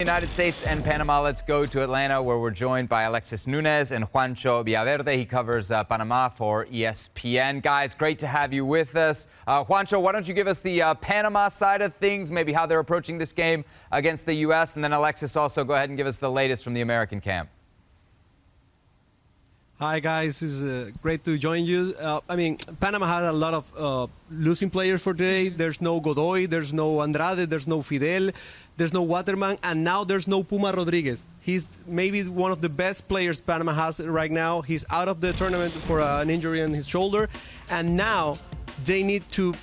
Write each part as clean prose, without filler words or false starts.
United States and Panama. Let's go to Atlanta, where we're joined by Alexis Nunez and Juancho Villaverde. He covers Panama for ESPN. Guys, great to have you with us. Juancho, why don't you give us the Panama side of things, maybe how they're approaching this game against the U.S., and then Alexis, also go ahead and give us the latest from the American camp. Hi, guys. It's great to join you. Panama has a lot of losing players for today. There's no Godoy, there's no Andrade, there's no Fidel, there's no Waterman, and now there's no Puma Rodriguez. He's maybe one of the best players Panama has right now. He's out of the tournament for an injury on his shoulder, and now they need to,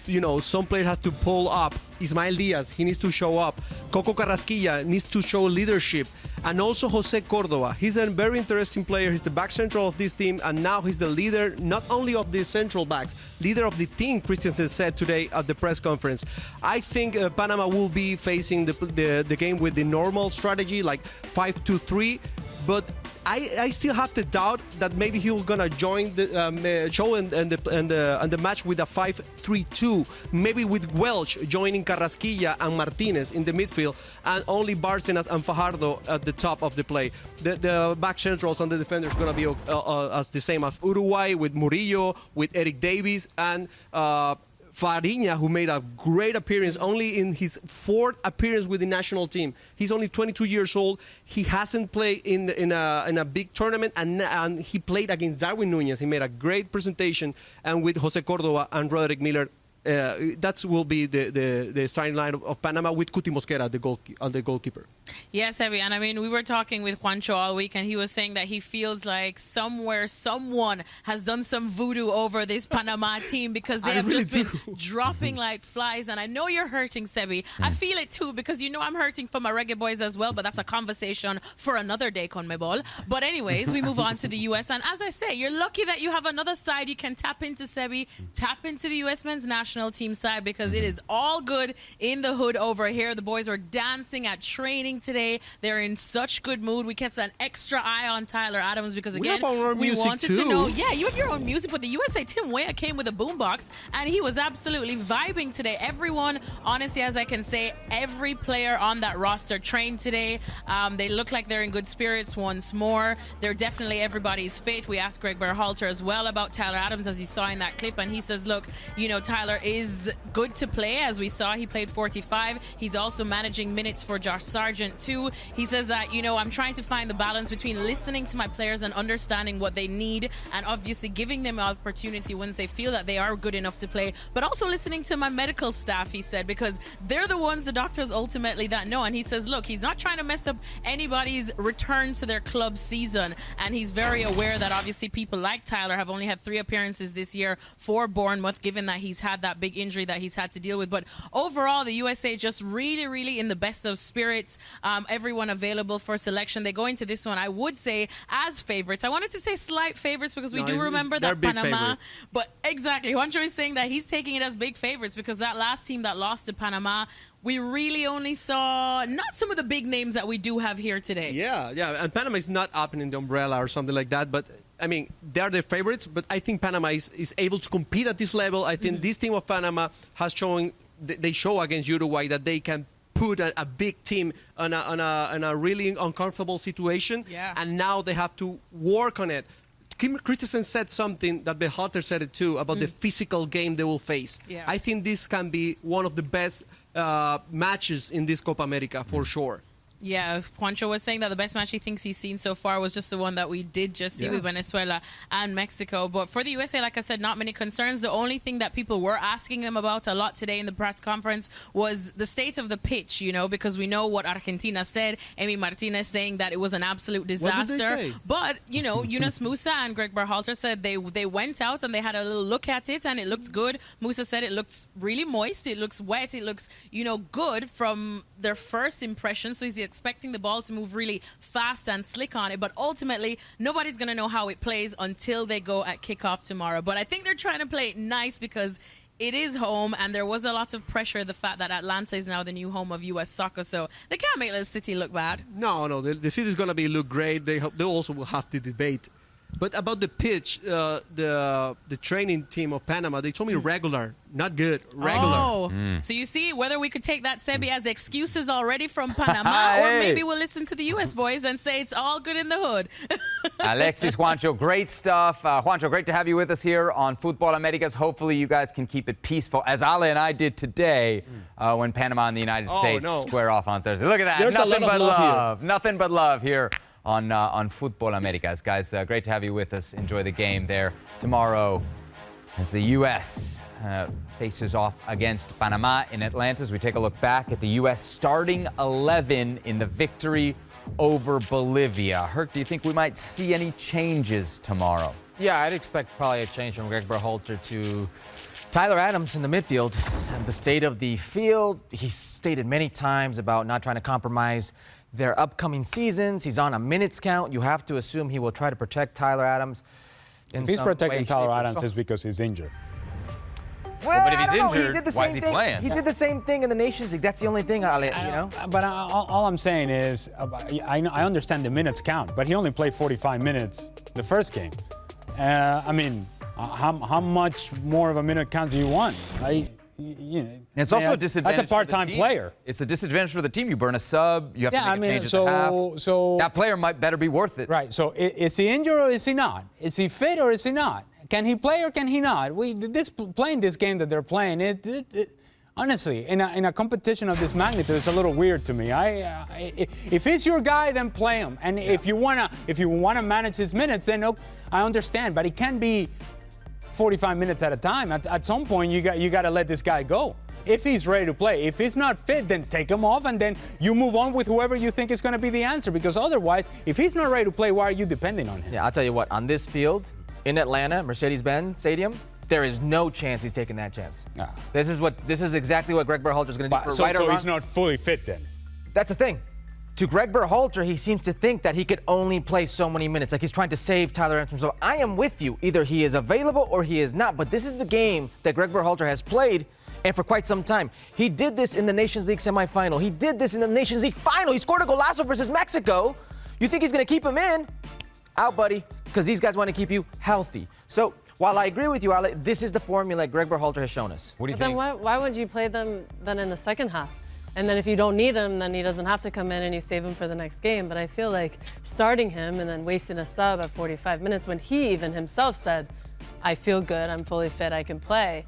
some player has to pull up. Ismael Diaz, he needs to show up. Coco Carrasquilla needs to show leadership. And also Jose Cordova. He's a very interesting player. He's the back central of this team, and now he's the leader, not only of the central backs, leader of the team, Christensen said today at the press conference. I think Panama will be facing the game with the normal strategy, like 5-2-3, but I still have the doubt that maybe he's gonna join the show and the match with a 5-3-2, maybe with Welch joining Carrasquilla and Martinez in the midfield, and only Bárcenas and Fajardo at the top of the play. The back centrals and the defenders gonna be as the same as Uruguay, with Murillo, with Eric Davis, and Fariña, who made a great appearance, only in his fourth appearance with the national team. He's only 22 years old. He hasn't played in a big tournament, and he played against Darwin Núñez. He made a great presentation, and with Jose Cordova and Roderick Miller, that will be the starting line of Panama, with Cuti Mosquera, the goalkeeper. Yes, Evie, and we were talking with Juancho all week, and he was saying that he feels like somewhere someone has done some voodoo over this Panama team, because they have just been dropping like flies. And I know you're hurting, Sebi. I feel it too, because I'm hurting for my reggae boys as well, but that's a conversation for another day, Conmebol. But anyways, we move on to the U.S. And as I say, you're lucky that you have another side you can tap into, Sebi. Tap into the U.S. men's national team side, because it is all good in the hood over here. The boys were dancing at training today. They're in such good mood. We kept an extra eye on Tyler Adams, because again, we wanted to know. Yeah, you have your own music, but the USA Tim Weah came with a boombox, and he was absolutely vibing today. Everyone, honestly, as I can say, every player on that roster trained today. They look like they're in good spirits once more. They're definitely everybody's fate. We asked Gregg Berhalter as well about Tyler Adams, as you saw in that clip, and he says, look, Tyler is good to play. As we saw, he played 45. He's also managing minutes for Josh Sargent too. He says that, I'm trying to find the balance between listening to my players and understanding what they need, and obviously giving them an opportunity once they feel that they are good enough to play, but also listening to my medical staff, he said, because they're the ones, the doctors ultimately, that know. And he says, look, he's not trying to mess up anybody's return to their club season, and he's very aware that obviously people like Tyler have only had 3 appearances this year for Bournemouth, given that he's had that big injury that he's had to deal with. But overall, the USA just really, really in the best of spirits. Everyone available for selection. They go into this one, I would say, as favorites. I wanted to say slight favorites, because we do remember that Panama, favorites. But exactly, Juancho is saying that he's taking it as big favorites, because that last team that lost to Panama, we really only saw not some of the big names that we do have here today. Yeah, and Panama is not up in the umbrella or something like that, but they're the favorites, but I think Panama is able to compete at this level. I think this team of Panama has shown, they show against Uruguay that they can put a big team on a really uncomfortable situation, and now they have to work on it. Christensen said something that Belhalter said it too, about the physical game they will face. I think this can be one of the best matches in this Copa America for sure. Yeah, Juancho was saying that the best match he thinks he's seen so far was just the one that we did just see with Venezuela and Mexico. But for the USA, like I said, not many concerns. The only thing that people were asking them about a lot today in the press conference was the state of the pitch, because we know what Argentina said. Emi Martinez saying that it was an absolute disaster. What did they say? But, Yunus Musa and Gregg Berhalter said they went out and they had a little look at it, and it looked good. Musa said it looks really moist, it looks wet, it looks, good from their first impression. So he's expecting the ball to move really fast and slick on it, but ultimately nobody's going to know how it plays until they go at kickoff tomorrow. But I think they're trying to play it nice, because it is home, and there was a lot of pressure, the fact that Atlanta is now the new home of U.S. soccer, so they can't make the city look bad. No, the city is going to look great. They also will have to debate But about the pitch, the training team of Panama, they told me regular, not good, regular. Oh, so you see whether we could take that, Sebi, as excuses already from Panama, or maybe we'll listen to the U.S. boys and say it's all good in the hood. Alexis, Juancho, great stuff. Juancho, great to have you with us here on Football Americas. Hopefully you guys can keep it peaceful, as Ale and I did today when Panama and the United States square off on Thursday. Look at that. There's Nothing a lot but of love. Nothing but love here on Football Americas. Guys, great to have you with us. Enjoy the game there tomorrow as the U.S. Faces off against Panama in Atlanta. As we take a look back at the U.S. starting 11 in the victory over Bolivia. Herc, do you think we might see any changes tomorrow? Yeah, I'd expect probably a change from Gregg Berhalter to Tyler Adams in the midfield. And the state of the field, he's stated many times about not trying to compromise their upcoming seasons. He's on a minutes count. You have to assume he will try to protect Tyler Adams. If he's protecting Tyler Adams, it's because he's injured. Well, but if he's I don't know. injured, He did the why same is he thing. playing? He did the same thing in the Nations League. That's the only thing, Ale, you know? But all I'm saying is, I understand the minutes count, but he only played 45 minutes the first game. I mean, how much more of a minute count do you want? You know, And it's also a disadvantage. That's a part-time for the team. player. It's a disadvantage for the team. You burn a sub. You have to make a change at the half. So that player might better be worth it. Right. So is he injured or is he not? Is he fit or is he not? Can he play or can he not? Playing this game that they're playing, honestly, in a competition of this magnitude, it's a little weird to me. If he's your guy, then play him. And if you wanna manage his minutes, then I understand. But it can't be 45 minutes at a time. At some point, you got to let this guy go. If he's ready to play. If he's not fit, then take him off, and then you move on with whoever you think is going to be the answer. Because otherwise, if he's not ready to play, why are you depending on him? Yeah, I'll tell you what. On this field, in Atlanta, Mercedes-Benz Stadium, there is no chance he's taking that chance. Ah. This is exactly what Gregg Berhalter is going to do. So he's not fully fit then? That's the thing. To Gregg Berhalter, he seems to think that he could only play so many minutes. Like he's trying to save Tyler Adams from himself. I am with you. Either he is available or he is not. But this is the game that Gregg Berhalter has played, and for quite some time. He did this in the Nations League semifinal. He did this in the Nations League final. He scored a golazo versus Mexico. You think he's going to keep him in? Out, buddy, because these guys want to keep you healthy. So while I agree with you, Ale, this is the formula Gregg Berhalter has shown us. What do you But think? then why would you play them then in the second half? And then if you don't need him, then he doesn't have to come in and you save him for the next game. But I feel like starting him and then wasting a sub at 45 minutes when he even himself said, I feel good, I'm fully fit, I can play.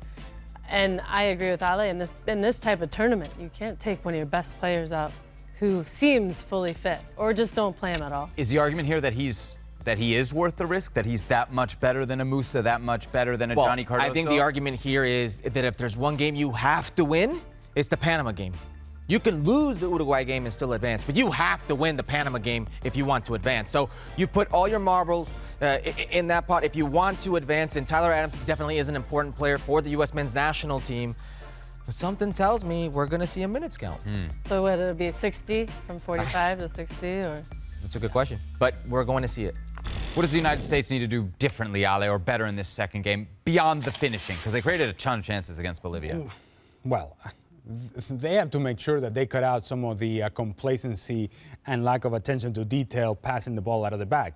And I agree with Ale, in this type of tournament, you can't take one of your best players out who seems fully fit, or just don't play him at all. Is the argument here that he is worth the risk, that he's that much better than a Musa, that much better than a Johnny Cardoso? I think the argument here is that if there's one game you have to win, it's the Panama game. You can lose the Uruguay game and still advance, but you have to win the Panama game if you want to advance. So you put all your marbles in that pot if you want to advance, and Tyler Adams definitely is an important player for the U.S. men's national team. But something tells me we're going to see a minutes count. So what, it'll be 60 from 45 to 60, or? That's a good question, but we're going to see it. What does the United States need to do differently, Ale, or better in this second game beyond the finishing? Because they created a ton of chances against Bolivia. Well, they have to make sure that they cut out some of the complacency and lack of attention to detail passing the ball out of the bag.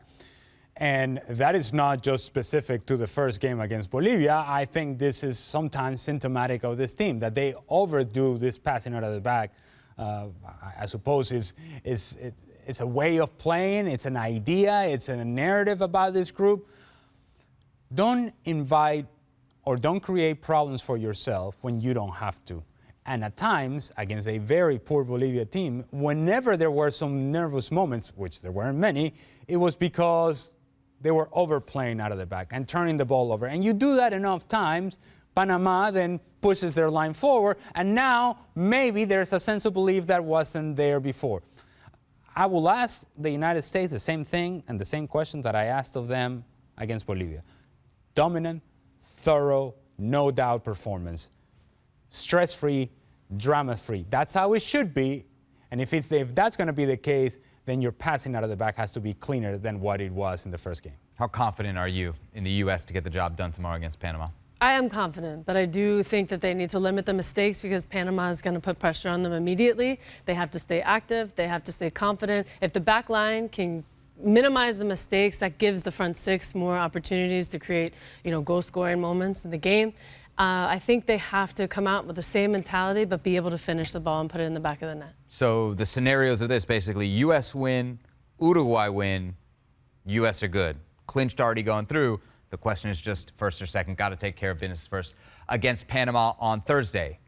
And that is not just specific to the first game against Bolivia. I think this is sometimes symptomatic of this team, that they overdo this passing out of the bag. I suppose it's a way of playing, it's an idea, it's a narrative about this group. Don't invite or don't create problems for yourself when you don't have to. And at times, against a very poor Bolivia team, whenever there were some nervous moments, which there weren't many, it was because they were overplaying out of the back and turning the ball over. And you do that enough times, Panama then pushes their line forward, and now maybe there's a sense of belief that wasn't there before. I will ask the United States the same thing and the same questions that I asked of them against Bolivia. Dominant, thorough, no doubt performance. Stress-free, drama-free. That's how it should be. And if that's going to be the case, then your passing out of the back has to be cleaner than what it was in the first game. How confident are you in the U.S. to get the job done tomorrow against Panama? I am confident, but I do think that they need to limit the mistakes because Panama is going to put pressure on them immediately. They have to stay active. They have to stay confident. If the back line can minimize the mistakes. That gives the front six more opportunities to create, goal-scoring moments in the game. I think they have to come out with the same mentality, but be able to finish the ball and put it in the back of the net. So the scenarios are this, basically, U.S. win, Uruguay win, U.S. are good. Clinched already going through. The question is just first or second. Got to take care of business first against Panama on Thursday.